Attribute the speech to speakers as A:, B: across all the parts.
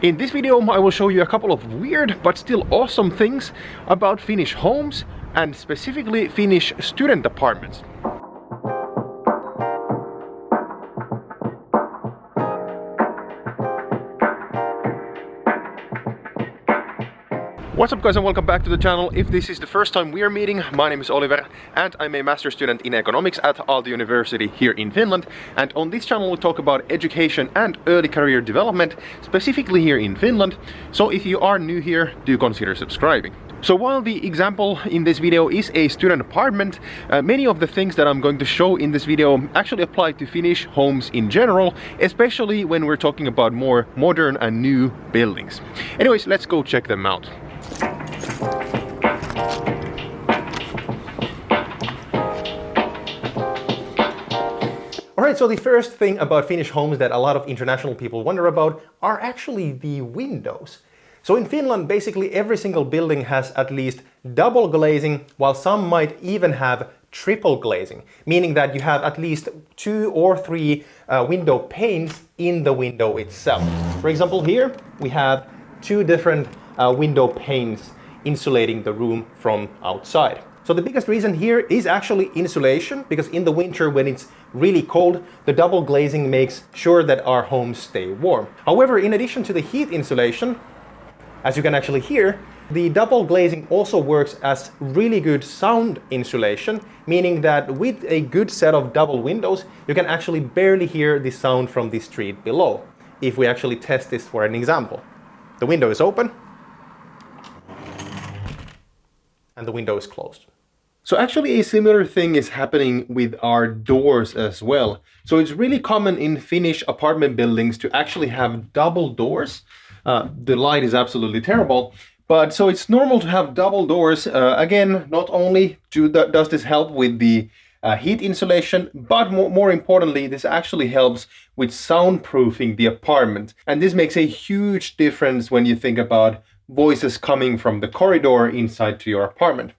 A: In this video I will show you a couple of weird but still awesome things about Finnish homes and specifically Finnish student apartments. What's up guys and welcome back to the channel. If this is the first time we are meeting, my name is Oliver and I'm a master student in economics at Aalto University here in Finland, and on this channel we talk about education and early career development, specifically here in Finland. So if you are new here, do consider subscribing. So while the example in this video is a student apartment, many of the things that I'm going to show in this video actually apply to Finnish homes in general, especially when we're talking about more modern and new buildings. Anyways, let's go check them out. Alright, so the first thing about Finnish homes that a lot of international people wonder about are actually the windows. So in Finland, basically every single building has at least double glazing, while some might even have triple glazing, meaning that you have at least 2 or 3 window panes in the window itself. For example, here we have 2 different window panes insulating the room from outside. So the biggest reason here is actually insulation, because in the winter when it's really cold, the double glazing makes sure that our homes stay warm. However, in addition to the heat insulation, as you can actually hear, the double glazing also works as really good sound insulation, meaning that with a good set of double windows, you can actually barely hear the sound from the street below. If we actually test this for an example. The window is open and the window is closed. So actually a similar thing is happening with our doors as well. So it's really common in Finnish apartment buildings to actually have double doors. The light is absolutely terrible, but so it's normal to have double doors. Again, not only does this help with the heat insulation, but more importantly, this actually helps with soundproofing the apartment. And this makes a huge difference when you think about voices coming from the corridor inside to your apartment.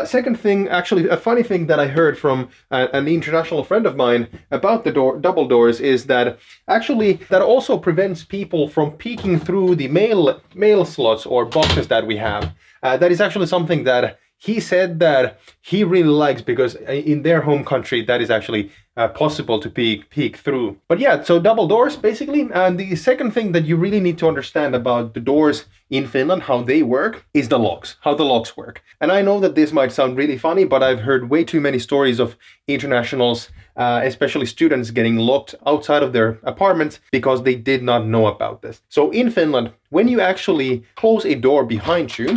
A: Second thing, actually a funny thing that I heard from an international friend of mine about the double doors is that actually that also prevents people from peeking through the mail slots or boxes that we have. That is actually something that he said that he really likes, because in their home country that is actually possible to peek through. But yeah, so double doors basically. And the second thing that you really need to understand about the doors in Finland, how they work, is the locks, how the locks work. And I know that this might sound really funny, but I've heard way too many stories of internationals, especially students, getting locked outside of their apartments because they did not know about this. So in Finland, when you actually close a door behind you,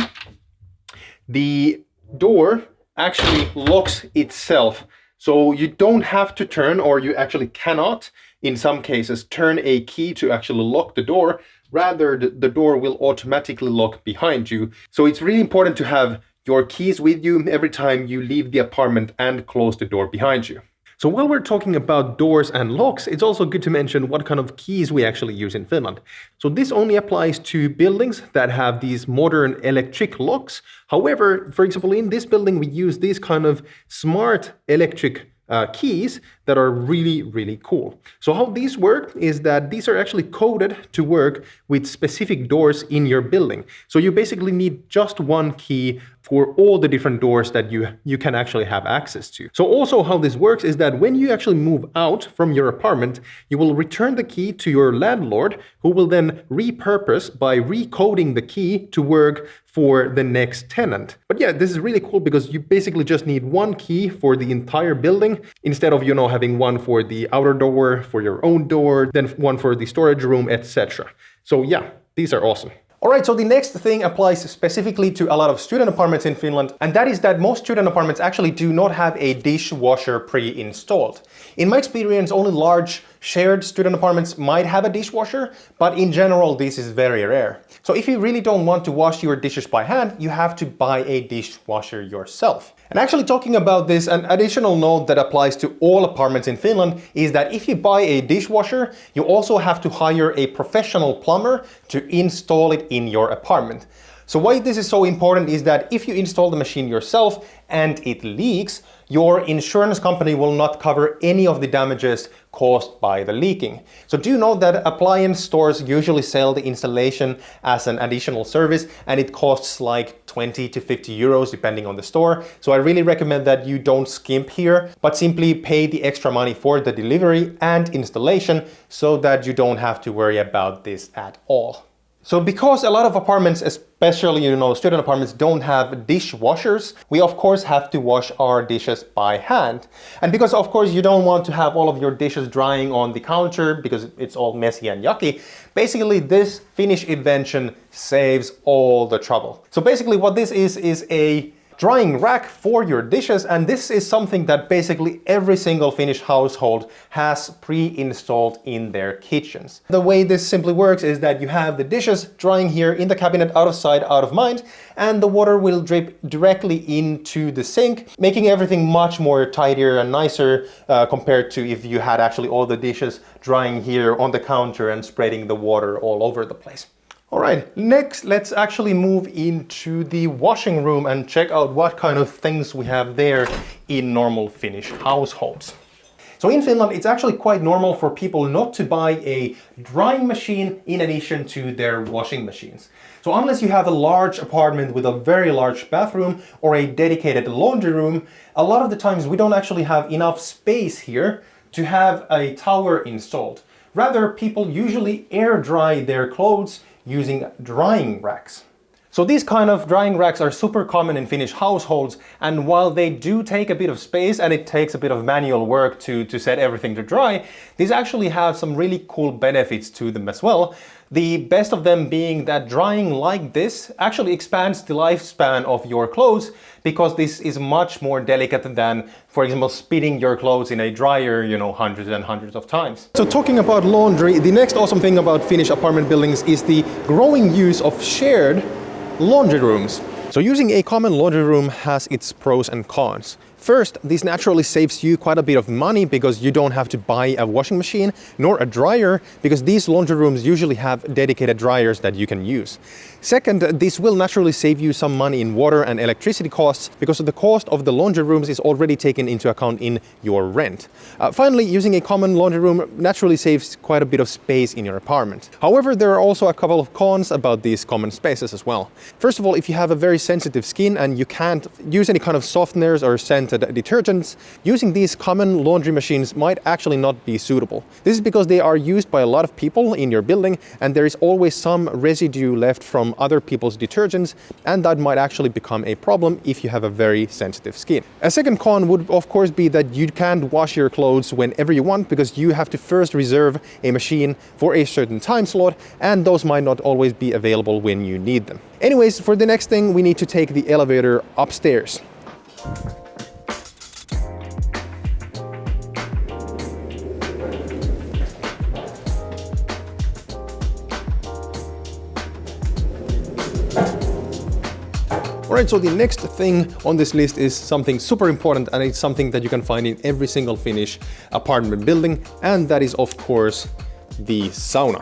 A: the door actually locks itself. So you don't have to turn, or you actually cannot, in some cases, turn a key to actually lock the door. Rather, the door will automatically lock behind you. So it's really important to have your keys with you every time you leave the apartment and close the door behind you. So while we're talking about doors and locks, it's also good to mention what kind of keys we actually use in Finland. So this only applies to buildings that have these modern electric locks. However, for example, in this building, we use these kind of smart electric keys that are really, really cool. So how these work is that these are actually coded to work with specific doors in your building. So you basically need just one key for all the different doors that you can actually have access to. So also how this works is that when you actually move out from your apartment, you will return the key to your landlord, who will then repurpose by recoding the key to work for the next tenant. But yeah, this is really cool because you basically just need one key for the entire building instead of, having one for the outer door, for your own door, then one for the storage room, etc. So yeah, these are awesome. Alright, so the next thing applies specifically to a lot of student apartments in Finland, and that is that most student apartments actually do not have a dishwasher pre-installed. In my experience, only large shared student apartments might have a dishwasher, but in general this is very rare. So if you really don't want to wash your dishes by hand, you have to buy a dishwasher yourself. And actually talking about this, an additional note that applies to all apartments in Finland is that if you buy a dishwasher, you also have to hire a professional plumber to install it in your apartment. So why this is so important is that if you install the machine yourself and it leaks, your insurance company will not cover any of the damages caused by the leaking. So do know that appliance stores usually sell the installation as an additional service, and it costs like 20 to 50 euros depending on the store. So I really recommend that you don't skimp here, but simply pay the extra money for the delivery and installation so that you don't have to worry about this at all. So because a lot of apartments, especially, student apartments, don't have dishwashers, we of course have to wash our dishes by hand. And because of course you don't want to have all of your dishes drying on the counter because it's all messy and yucky, basically this Finnish invention saves all the trouble. So basically what this is a drying rack for your dishes, and this is something that basically every single Finnish household has pre-installed in their kitchens. The way this simply works is that you have the dishes drying here in the cabinet, out of sight, out of mind, and the water will drip directly into the sink, making everything much more tidier and nicer compared to if you had actually all the dishes drying here on the counter and spreading the water all over the place. All right, next let's actually move into the washing room and check out what kind of things we have there in normal Finnish households. So in Finland, it's actually quite normal for people not to buy a drying machine in addition to their washing machines. So unless you have a large apartment with a very large bathroom or a dedicated laundry room, a lot of the times we don't actually have enough space here to have a tower installed. Rather, people usually air dry their clothes using drying racks. So these kind of drying racks are super common in Finnish households, and while they do take a bit of space and it takes a bit of manual work to set everything to dry, these actually have some really cool benefits to them as well. The best of them being that drying like this actually expands the lifespan of your clothes, because this is much more delicate than, for example, spitting your clothes in a dryer, hundreds and hundreds of times. So talking about laundry, the next awesome thing about Finnish apartment buildings is the growing use of shared laundry rooms. So using a common laundry room has its pros and cons. First, this naturally saves you quite a bit of money because you don't have to buy a washing machine nor a dryer, because these laundry rooms usually have dedicated dryers that you can use. Second, this will naturally save you some money in water and electricity costs because the cost of the laundry rooms is already taken into account in your rent. Finally, using a common laundry room naturally saves quite a bit of space in your apartment. However, there are also a couple of cons about these common spaces as well. First of all, if you have a very sensitive skin and you can't use any kind of softeners or scented detergents, using these common laundry machines might actually not be suitable. This is because they are used by a lot of people in your building, and there is always some residue left from other people's detergents, and that might actually become a problem if you have a very sensitive skin. A second con would of course be that you can't wash your clothes whenever you want, because you have to first reserve a machine for a certain time slot, and those might not always be available when you need them. Anyways, for the next thing, we need to take the elevator upstairs. Alright, so the next thing on this list is something super important, and it's something that you can find in every single Finnish apartment building, and that is of course the sauna.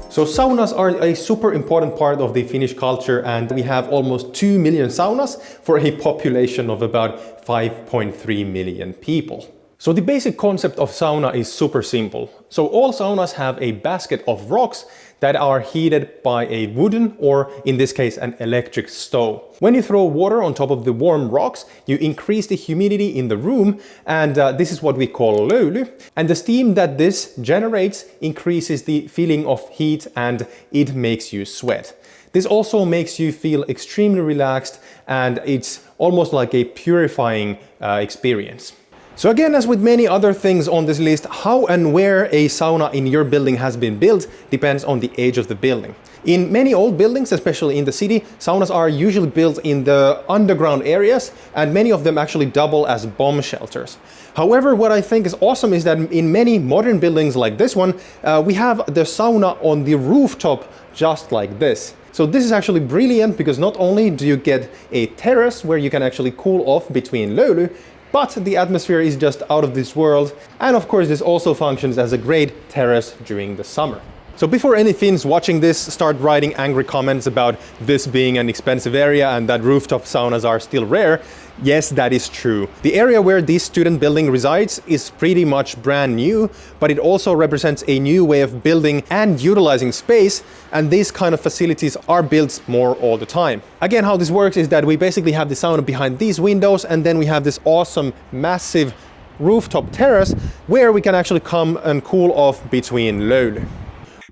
A: So saunas are a super important part of the Finnish culture, and we have almost 2 million saunas for a population of about 5.3 million people. So the basic concept of sauna is super simple. So all saunas have a basket of rocks that are heated by a wooden, or in this case an electric stove. When you throw water on top of the warm rocks, you increase the humidity in the room, and this is what we call löyly. And the steam that this generates increases the feeling of heat, and it makes you sweat. This also makes you feel extremely relaxed, and it's almost like a purifying experience. So again, as with many other things on this list, how and where a sauna in your building has been built depends on the age of the building. In many old buildings, especially in the city, saunas are usually built in the underground areas, and many of them actually double as bomb shelters. However, what I think is awesome is that in many modern buildings like this one, we have the sauna on the rooftop just like this. So this is actually brilliant, because not only do you get a terrace where you can actually cool off between löyly, but the atmosphere is just out of this world. And of course, this also functions as a great terrace during the summer. So before any Finns watching this start writing angry comments about this being an expensive area and that rooftop saunas are still rare, yes, that is true. The area where this student building resides is pretty much brand new, but it also represents a new way of building and utilizing space, and these kind of facilities are built more all the time. Again, how this works is that we basically have the sauna behind these windows, and then we have this awesome, massive rooftop terrace where we can actually come and cool off between load.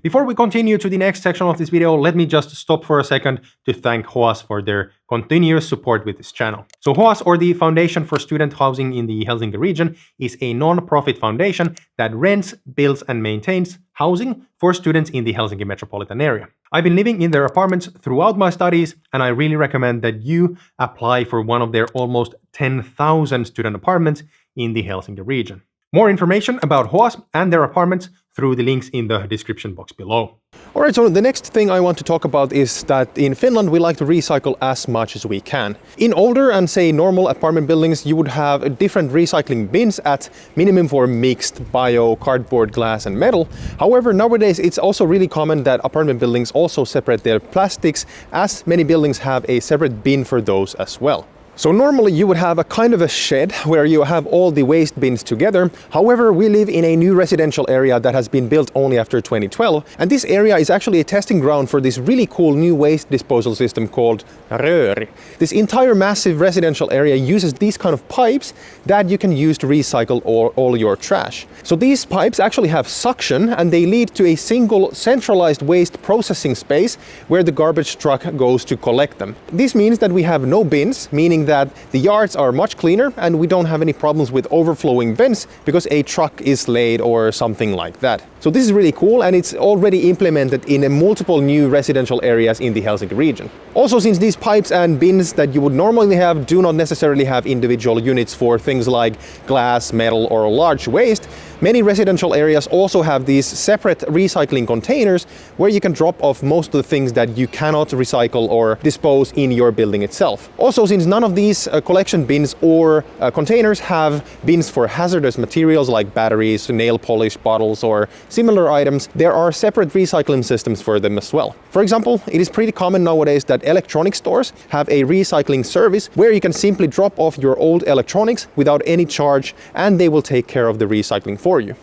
A: Before we continue to the next section of this video, let me just stop for a second to thank HOAS for their continuous support with this channel. So HOAS, or the Foundation for Student Housing in the Helsinki region, is a non-profit foundation that rents, builds and maintains housing for students in the Helsinki metropolitan area. I've been living in their apartments throughout my studies, and I really recommend that you apply for one of their almost 10,000 student apartments in the Helsinki region. More information about HOAS and their apartments through the links in the description box below. Alright, so the next thing I want to talk about is that in Finland we like to recycle as much as we can. In older and say normal apartment buildings, you would have different recycling bins at minimum for mixed bio, cardboard, glass and metal. However, nowadays it's also really common that apartment buildings also separate their plastics, as many buildings have a separate bin for those as well. So normally you would have a kind of a shed where you have all the waste bins together. However, we live in a new residential area that has been built only after 2012. And this area is actually a testing ground for this really cool new waste disposal system called Röri. This entire massive residential area uses these kind of pipes that you can use to recycle all your trash. So these pipes actually have suction, and they lead to a single centralized waste processing space where the garbage truck goes to collect them. This means that we have no bins, meaning that the yards are much cleaner and we don't have any problems with overflowing bins because a truck is laid or something like that. So this is really cool, and it's already implemented in multiple new residential areas in the Helsinki region. Also, since these pipes and bins that you would normally have do not necessarily have individual units for things like glass, metal or large waste, many residential areas also have these separate recycling containers where you can drop off most of the things that you cannot recycle or dispose in your building itself. Also, since none of these collection bins or containers have bins for hazardous materials like batteries, nail polish bottles or similar items, there are separate recycling systems for them as well. For example, it is pretty common nowadays that electronic stores have a recycling service where you can simply drop off your old electronics without any charge, and they will take care of the recycling for you.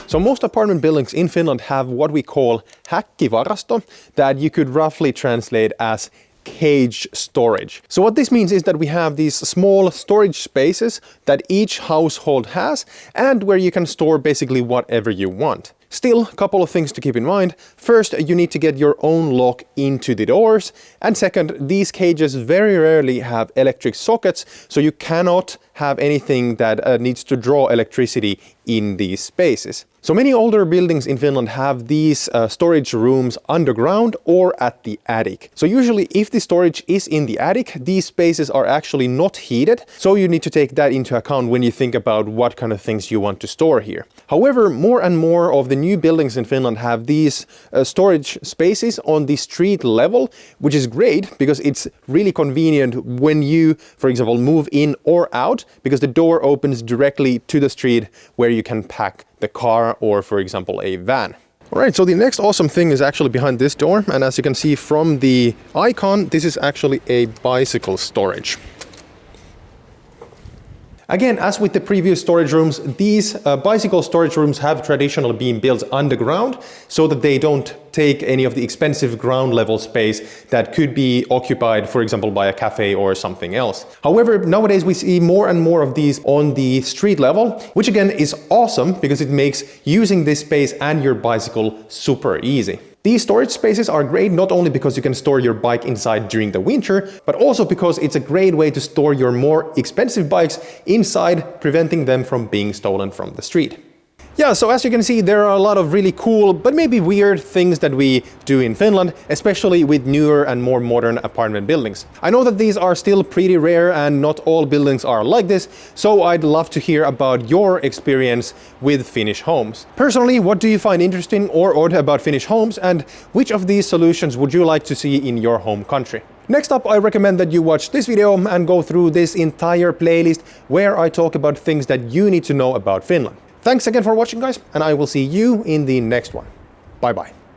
A: So most apartment buildings in Finland have what we call häkkivarasto, that you could roughly translate as cage storage. So what this means is that we have these small storage spaces that each household has, and where you can store basically whatever you want. Still, a couple of things to keep in mind. First, you need to get your own lock into the doors. And second, these cages very rarely have electric sockets, so you cannot have anything that needs to draw electricity in these spaces. So many older buildings in Finland have these storage rooms underground or at the attic. So usually if the storage is in the attic, these spaces are actually not heated. So you need to take that into account when you think about what kind of things you want to store here. However, more and more of the new buildings in Finland have these storage spaces on the street level, which is great because it's really convenient when you, for example, move in or out, because the door opens directly to the street where you can pack the car or, for example, a van. Alright, so the next awesome thing is actually behind this door, and as you can see from the icon, this is actually a bicycle storage. Again, as with the previous storage rooms, these bicycle storage rooms have traditionally been built underground so that they don't take any of the expensive ground level space that could be occupied, for example, by a cafe or something else. However, nowadays we see more and more of these on the street level, which again is awesome because it makes using this space and your bicycle super easy. These storage spaces are great not only because you can store your bike inside during the winter, but also because it's a great way to store your more expensive bikes inside, preventing them from being stolen from the street. Yeah, so as you can see, there are a lot of really cool, but maybe weird things that we do in Finland, especially with newer and more modern apartment buildings. I know that these are still pretty rare and not all buildings are like this, so I'd love to hear about your experience with Finnish homes. Personally, what do you find interesting or odd about Finnish homes, and which of these solutions would you like to see in your home country? Next up, I recommend that you watch this video and go through this entire playlist where I talk about things that you need to know about Finland. Thanks again for watching, guys, and I will see you in the next one. Bye bye.